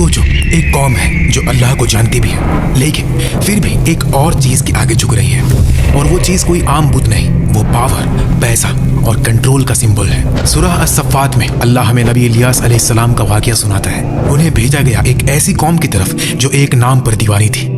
सोचो, एक कौम है जो अल्लाह को जानती भी है, लेकिन फिर भी एक और चीज के आगे झुक रही है, और वो चीज कोई आम बुत नहीं, वो पावर, पैसा और कंट्रोल का सिंबल है। सूरह अस-सफ़ात में अल्लाह हमें नबी इलियास अलैहिस्सलाम का वाक़या सुनाता है। उन्हें भेजा गया एक ऐसी कौम की तरफ जो एक नाम पर दीवानी थी,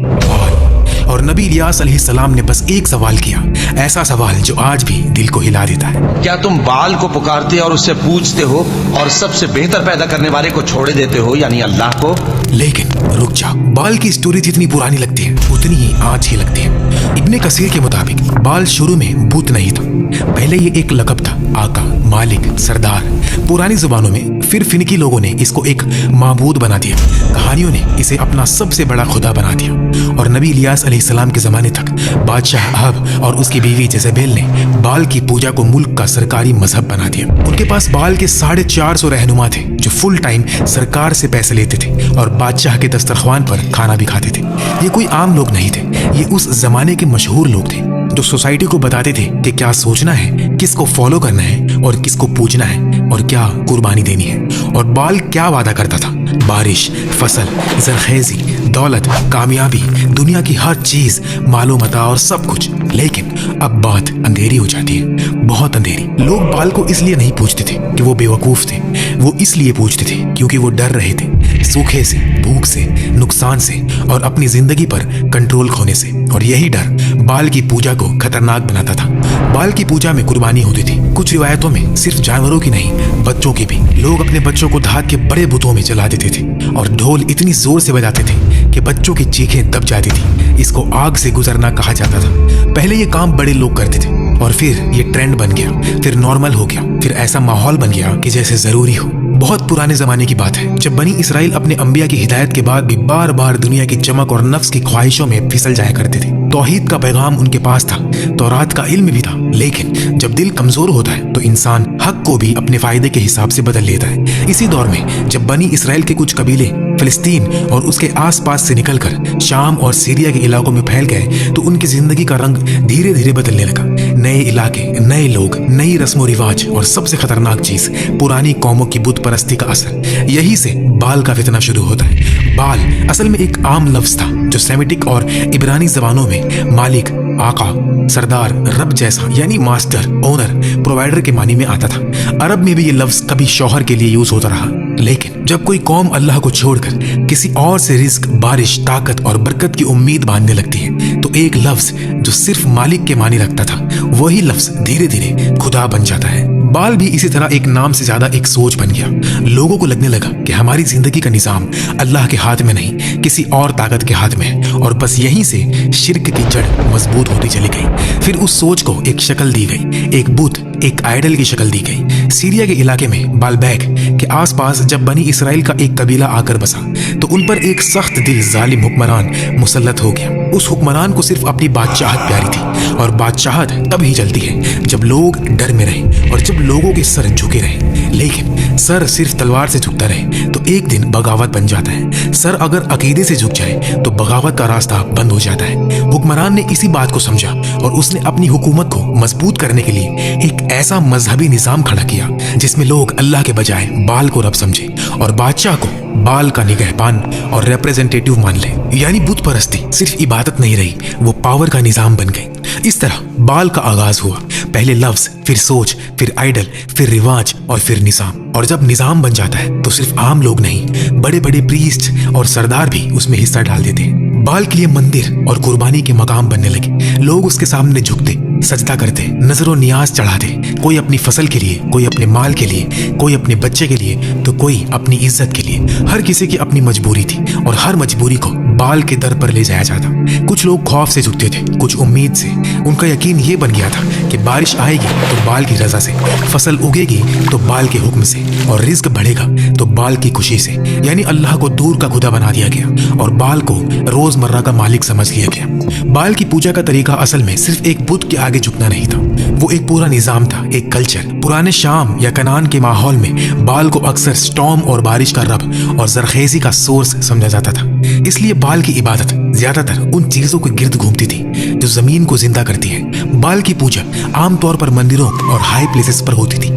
और नबी इलियास अलैहिस्सलाम ने बस एक सवाल किया, ऐसा सवाल जो आज भी दिल को हिला देता है। क्या तुम बाल को पुकारते और उससे पूछते हो और सबसे बेहतर पैदा करने वाले को छोड़े देते हो, यानी अल्लाह को? लेकिन रुक जाओ, बाल की स्टोरी जितनी पुरानी लगती है उतनी ही आज ही लगती है। इब्ने कसीर के मुताबिक बाल शुरू में बूत नहीं था, पहले ये एक लक़ब था, आका, मालिक, सरदार। पुरानी जुबानों में फिर फिनकी लोगों ने इसको एक माबूद बना दिया, कहानियों ने इसे अपना सबसे बड़ा खुदा बना दिया, और नबी इलियास अलैहिस्सलाम के ज़माने तक बादशाह अहब और उसकी बीवी जेज़ेबेल ने बाल की पूजा को मुल्क का सरकारी मजहब बना दिया। उनके पास बाल के 450 रहनुमा थे जो फुल टाइम सरकार से पैसे लेते थे और बादशाह के दस्तरख्वान पर खाना भी खाते थे। ये कोई आम लोग नहीं थे, ये उस जमाने के मशहूर लोग थे जो सोसाइटी को बताते थे कि क्या सोचना है, किसको फॉलो करना है और किसको पूजना है और क्या कुर्बानी देनी है। और बाल क्या वादा करता था? बारिश, फसल, जरखेजी, दौलत, कामयाबी, दुनिया की हर चीज, मालो मता और सब कुछ। लेकिन अब बात अंधेरी हो जाती है, बहुत अंधेरी। लोग बाल को इसलिए नहीं पूछते थे कि वो बेवकूफ थे, वो इसलिए पूछते थे क्योंकि वो डर रहे थे, सूखे से, भूख से, नुकसान से और अपनी जिंदगी पर कंट्रोल खोने से। और यही डर बाल की पूजा को खतरनाक बनाता था। बाल की पूजा में कुर्बानी होती थी, कुछ रिवायतों में सिर्फ जानवरों की नहीं, बच्चों की भी। लोग अपने बच्चों को धात के बड़े बुतों में जला देते थे और ढोल इतनी जोर से बजाते थे कि बच्चों की चीखें दब जाती थी। इसको आग से गुजरना कहा जाता था। पहले ये काम बड़े लोग करते थे और फिर ये ट्रेंड बन गया, फिर नॉर्मल हो गया, फिर ऐसा माहौल बन गया कि जैसे जरूरी हो। बहुत पुराने जमाने की बात है, जब बनी इसराइल अपने अंबिया की हिदायत के बाद भी बार बार दुनिया की चमक और नफ्स की ख्वाहिशों में फिसल जाया करते थे। तौहीद का पैगाम उनके पास था, तौरात का इल्म भी था, लेकिन जब दिल कमजोर होता है तो इंसान हक को भी अपने फायदे के हिसाब से बदल लेता है। इसी दौर में जब बनी इसराइल के कुछ कबीले फिलिस्तीन और उसके आसपास से निकलकर शाम और सीरिया के इलाकों में फैल गए तो उनकी जिंदगी का रंग धीरे धीरे बदलने लगा। नए इलाके, नए लोग, नई रस्म रिवाज और सबसे खतरनाक चीज, पुरानी कौमों की बुत परस्ती का असर। यही से बाल का फितना शुरू होता है। बाल असल में एक आम लफ्ज था जो सेमिटिक और इब्रानी जबानों में मालिक, आका, सरदार, रब जैसा यानी मास्टर, ओनर, प्रोवाइडर के मानी में आता था। अरब में भी ये लफ्ज कभी शौहर के लिए यूज होता रहा, लेकिन जब कोई कौम अल्लाह को छोड़कर किसी और से रिस्क, बारिश, ताकत और बरकत की उम्मीद बांधने लगती है तो एक लफ्ज जो सिर्फ मालिक के मानी रखता था, वही लफ्ज धीरे धीरे खुदा बन जाता है। बाल भी इसी तरह एक नाम से ज्यादा एक सोच बन गया। लोगों को लगने लगा कि हमारी जिंदगी का निजाम अल्लाह के हाथ में नहीं, किसी और ताकत के हाथ में है, और बस यहीं से शिर्क की जड़ मजबूत होती चली गई। फिर उस सोच को एक शक्ल दी गई, एक बुत, एक आइडल की शक्ल दी गई। सीरिया के इलाके में बालबैक के आसपास जब बनी इसराइल का एक कबीला आकर बसा तो उन पर एक सख्त दिल जालिम हुक्मरान मुसल्लत हो गया। उस हुक्मरान को सिर्फ अपनी बादशाहत प्यारी थी, और बादशाहत तब ही चलती है जब लोग डर में रहें और जब लोगों के सर झुके रहें। लेकिन सर सिर्फ तलवार से झुकता रहे तो एक दिन बगावत बन जाता है। सर अगर अकीदे से झुक जाए तो बगावत का रास्ता बंद हो जाता है। हुक्मरान ने इसी बात को समझा और उसने अपनी हुकूमत को मजबूत करने के लिए एक ऐसा मजहबी निजाम खड़ा किया जिसमें लोग अल्लाह के बजाय बाल को रब समझे और बादशाह को बाल का निगहबान और रिप्रेजेंटेटिव मान ले। यानी बुत परस्ती सिर्फ इबादत नहीं रही, वो पावर का निजाम बन गई। इस तरह बाल का आगाज हुआ, पहले लफ्ज, फिर सोच, फिर आइडल, फिर रिवाज और फिर निजाम। और जब निजाम बन जाता है तो सिर्फ आम लोग नहीं, बड़े बड़े प्रीस्ट और सरदार भी उसमें हिस्सा डाल देते हैं। बाल के लिए मंदिर और कुर्बानी के मकाम बनने लगे। लोग उसके सामने झुकते, सजदा करते, नजरों नियाज चढ़ाते, कोई अपनी फसल के लिए, कोई अपने माल के लिए, कोई अपने बच्चे के लिए तो कोई अपनी इज्जत के लिए। हर किसी की अपनी मजबूरी थी और हर मजबूरी को बाल के दर पर ले जाया जाता। कुछ लोग खौफ से झुकते थे, कुछ उम्मीद से। उनका यकीन ये बन गया था कि बारिश आएगी तो बाल की रजा से, फसल उगेगी तो बाल के हुक्म से, और रिज्क बढ़ेगा तो बाल की खुशी से। यानी अल्लाह को दूर का खुदा बना दिया गया और बाल को रोजमर्रा का मालिक समझ लिया गया। बाल की पूजा का तरीका असल में सिर्फ एक बुत के आगे झुकना नहीं था, वो एक पूरा निजाम था, एक कल्चर। पुराने शाम या कनान के माहौल में बाल को अक्सर स्टॉर्म और बारिश का रब और जरखेजी का सोर्स समझा जाता था। इसलिए बाल की इबादत ज्यादातर उन चीजों के गिर्द घूमती थी जो जमीन को जिंदा करती है। बाल की पूजा आमतौर पर मंदिरों और हाई प्लेसेस पर होती थी,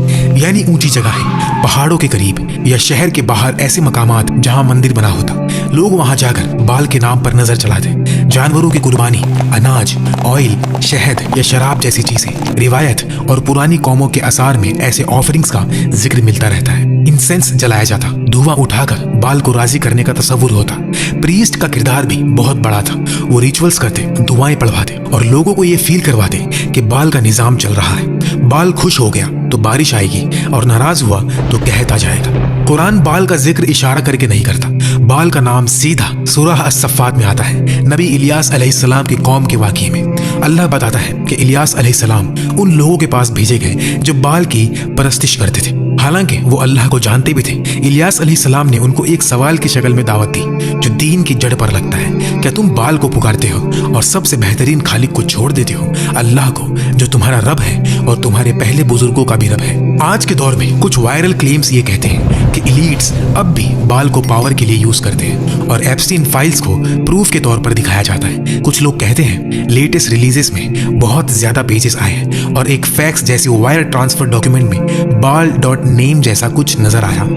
यानी ऊंची जगहें, पहाड़ों के करीब या शहर के बाहर ऐसे मकामात जहां मंदिर बना होता। लोग वहां जाकर बाल के नाम पर नजर चलाते। जानवरों की कुर्बानी, अनाज, ऑयल, शहद या शराब जैसी चीजें, रिवायत और पुरानी कौमों के आसार में ऐसे ऑफरिंग्स का जिक्र मिलता रहता है। इंसेंस जलाया जाता, धुआं उठाकर बाल को राजी करने का तस्वुर होता। प्रीस्ट का किरदार भी बहुत बड़ा था। वो रिचुअल्स करते, दुआएं पढ़वाते और लोगों को ये फील करवाते कि बाल का निजाम चल रहा है। बाल खुश हो गया तो बारिश आएगी और नाराज हुआ तो कहत आ जाएगा। कुरान बाल का जिक्र इशारा करके नहीं करता। बाल का नाम सीधा सूरह अस-सफ़ात में आता है। नबी इलियास अलैहिस्सलाम की कौम के वाक़ये में अल्लाह बताता है कि इलियास अलैहिस्सलाम उन लोगों के पास भेजे गए जो बाल की परस्तिश करते थे। हालांकि वो अल्लाह को जानते भी थे। इलियास अलैहिस्सलाम ने उनको एक सवाल की शक्ल में दावत दी जो दीन की जड़ पर लगता है। क्या तुम बाल को पुकारते हो और सबसे बेहतरीन खालिक को छोड़ देते हो, अल्लाह को, जो तुम्हारा रब है और तुम्हारे पहले बुजुर्गों का भी रब है। आज के दौर में कुछ वायरल क्लेम्स ये कहते हैं कि एलीट्स अब भी बाल को पावर के लिए यूज करते हैं और एप्स्टीन फाइल्स को प्रूफ के तौर पर दिखाया जाता है। कुछ लोग कहते हैं लेटेस्ट रिलीजेस में बहुत ज्यादा पेजेस आए हैं और एक फैक्स जैसे वायर ट्रांसफर डॉक्यूमेंट में बाल.नेम जैसा कुछ नजर आया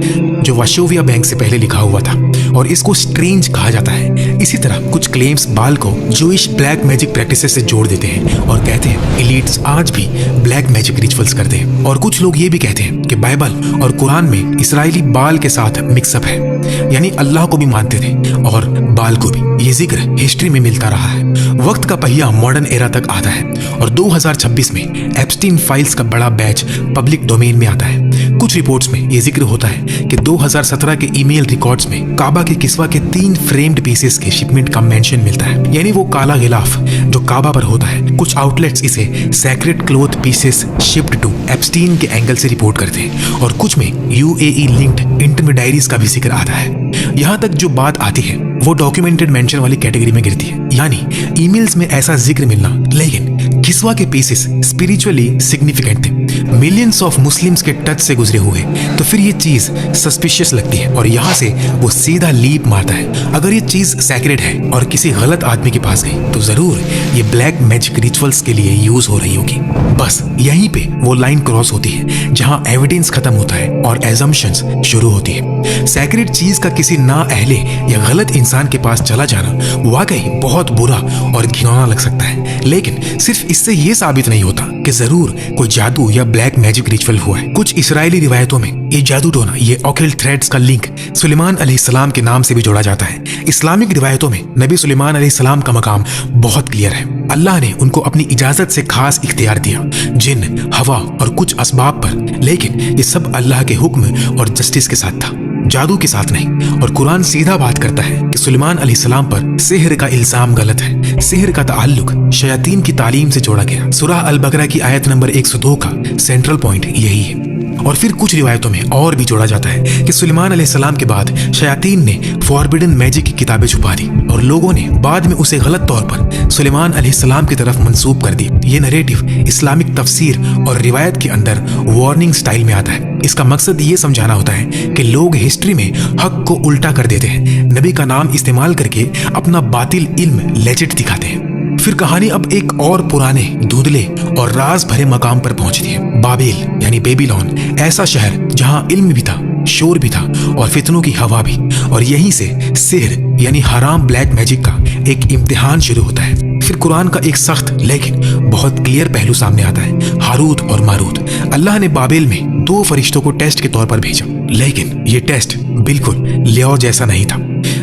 जो वाशोविया बैंक से पहले लिखा हुआ था और इसको स्ट्रेंज कहा जाता है। इसी तरह कुछ क्लेम्स बाल को जूइश ब्लैक मैजिक प्रैक्टिसेस से जोड़ देते हैं और कहते हैं एलीट्स आज भी ब्लैक मैजिक रिचुअल्स करते हैं। और कुछ लोग ये भी कहते हैं कि बाइबल और कुरान में इसराइली बाल के साथ मिक्सअप है, यानी अल्लाह को भी मानते थे और बाल को भी। ये जिक्र हिस्ट्री में मिलता रहा है। वक्त का पहिया मॉडर्न एरा तक आता है और 2026 में एप्स्टीन फाइल्स का बड़ा बैच पब्लिक डोमेन में आता है। कुछ रिपोर्ट्स में ये जिक्र होता है कि 2017 के ईमेल रिकॉर्ड्स में काबा के किस्वा के 3 फ्रेम्ड पीसेस के शिपमेंट का मेंशन मिलता है, यानी वो काला गिलाफ जो काबा पर होता है। कुछ आउटलेट्स इसे sacred cloth pieces shipped to Epstein के एंगल से रिपोर्ट करते हैं और कुछ में यूएई लिंक्ड इंटरमीडियरीज का भी जिक्र आता है। यहाँ तक जो बात आती है वो डॉक्यूमेंटेड मेंशन वाली कैटेगरी में गिरती है, यानी ईमेल्स में ऐसा जिक्र मिलना। लेकिन किस्वा के पीसेस स्पिरिचुअली सिग्निफिकेंट थे, मिलियंस ऑफ मुस्लिम्स के टच से गुजरे हुए, तो फिर ये चीज सस्पिशियस लगती है और यहाँ से वो सीधा लीप मारता है। अगर ये चीज सैक्रेड है और किसी गलत आदमी के पास गई तो जरूर ये ब्लैक मैजिक रिचुअल्स के लिए यूज हो रही होगी। बस यहीं पे वो लाइन क्रॉस होती है जहाँ एविडेंस खत्म होता है और एजम्पशंस शुरू होती है। सैक्रेड चीज का किसी ना अहले या गलत इंसान के पास चला जाना वाकई बहुत बुरा और घिनौना लग सकता है, लेकिन सिर्फ इससे ये साबित नहीं होता कि जरूर कोई जादू या ब्लैक मैजिक रिचुअल हुआ है। कुछ इस्राएली रिवायतों में ये जादू टोना, ये ऑकल्ट थ्रेड्स का लिंक सुलेमान अलैहिस्सलाम के नाम से भी जोड़ा जाता है। इस्लामिक रिवायतों में नबी सुलेमान अलैहिस्सलाम का मकाम बहुत क्लियर है। अल्लाह ने उनको अपनी इजाजत से खास इख्तियार दिया, जिन, हवा और कुछ असबाब पर, लेकिन ये सब अल्लाह के हुक्म और जस्टिस के साथ था, जादू के साथ नहीं। और कुरान सीधा बात करता है कि सुलेमान अलैहिस्सलाम पर सिहर का इल्जाम गलत है। सिहर का ताल्लुक शयातीन की तालीम से जोड़ा गया। सूरह अल बकरा की आयत नंबर 102 का सेंट्रल पॉइंट यही है। और फिर कुछ रिवायतों में और भी जोड़ा जाता है कि सुलेमान अलैहिस्सलाम के बाद शयातीन ने फॉरबिडन मैजिक की किताबें छुपा दी और लोगों ने बाद में उसे गलत तौर पर सुलेमान अलैहिस्सलाम की तरफ मंसूब कर दी। ये नरेटिव इस्लामिक तफसीर और रिवायत के अंदर वार्निंग स्टाइल में आता है। इसका मकसद ये समझाना होता है कि लोग हिस्ट्री में हक को उल्टा कर देते हैं, नबी का नाम इस्तेमाल करके अपना बातिल इल्म लेजिट दिखाते हैं। फिर कहानी अब एक और पुराने, धुंधले और राज भरे मकाम पर पहुंचती है। बाबेल यानी बेबीलोन, ऐसा शहर जहां इल्म भी था, शोर भी था और फितनों की हवा भी। और यहीं से सिहर यानी हराम ब्लैक मैजिक का एक इम्तिहान शुरू होता है। फिर कुरान का एक सख्त लेकिन बहुत क्लियर पहलू सामने आता है, हारूत और मारूत। अल्लाह ने बाबेल में 2 फरिश्तों को टेस्ट के तौर पर भेजा, लेकिन ये टेस्ट बिल्कुल लियो जैसा नहीं था।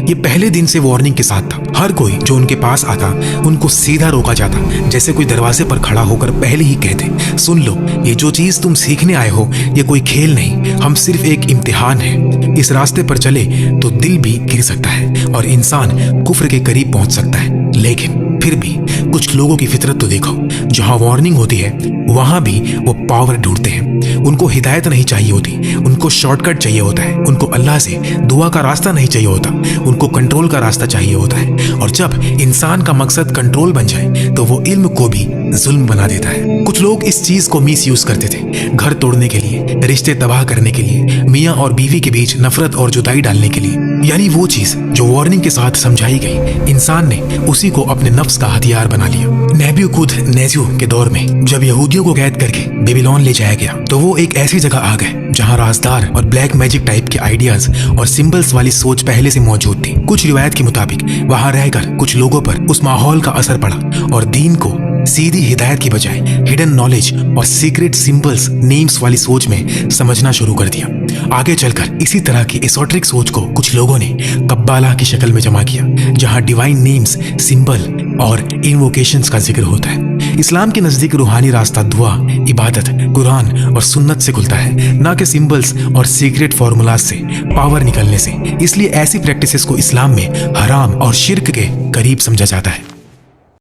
ये पहले दिन से वार्निंग के साथ था। हर कोई जो उनके पास आता उनको सीधा रोका जाता, जैसे कोई दरवाजे पर खड़ा होकर पहले ही कहते, सुन लो, ये जो चीज तुम सीखने आए हो ये कोई खेल नहीं, हम सिर्फ एक इम्तिहान है। इस रास्ते पर चले तो दिल भी गिर सकता है और इंसान कुफ्र के करीब पहुंच सकता है। लेकिन फिर भी कुछ लोगों की फितरत तो देखो, जहां वार्निंग होती है वहां भी वो पावर ढूंढते हैं। उनको हिदायत नहीं चाहिए होती, उनको शॉर्टकट चाहिए होता है। उनको अल्लाह से दुआ का रास्ता नहीं चाहिए होता, उनको कंट्रोल का रास्ता चाहिए होता है। और जब इंसान का मकसद कंट्रोल बन जाए तो वो इल्म को भी जुल्म बना देता है। कुछ लोग इस चीज को मिस यूज करते थे, घर तोड़ने के लिए, लिए, रिश्ते तबाह करने के लिए, मियाँ और बीवी के बीच नफरत और जुदाई डालने के लिए। यानी वो चीज जो वार्निंग के साथ समझाई गई, इंसान ने उसी को अपने नफ्स का हथियार बना लिया। नेब्यूकूदनेस्सर के दौर में जब यहूदियों को कैद करके बेबीलोन ले जाया गया तो वो एक ऐसी जगह आ गए जहाँ राजदार और ब्लैक मैजिक टाइप के आइडियाज और सिंबल्स वाली सोच पहले से मौजूद थी। कुछ रिवायत के मुताबिक वहां रहकर कुछ लोगों पर उस माहौल का असर पड़ा और दीन को सीधी हिदायत की बजाय हिडन नॉलेज और सीक्रेट सिंबल्स नेम्स वाली सोच में समझना शुरू कर दिया। आगे चलकर इसी तरह की एसोट्रिक सोच को कुछ लोगों ने कब्बाला की शक्ल में जमा किया, जहां डिवाइन नेम्स, सिंबल और इन्वोकेशंस का जिक्र होता है। इस्लाम के नजदीक रूहानी रास्ता दुआ, इबादत, कुरान और सुन्नत से खुलता है, ना कि सिंबल्स और सीक्रेट फॉर्मूलाज से, पावर निकलने से। इसलिए ऐसी प्रैक्टिसेस को इस्लाम में हराम और शिर्क के करीब समझा जाता है।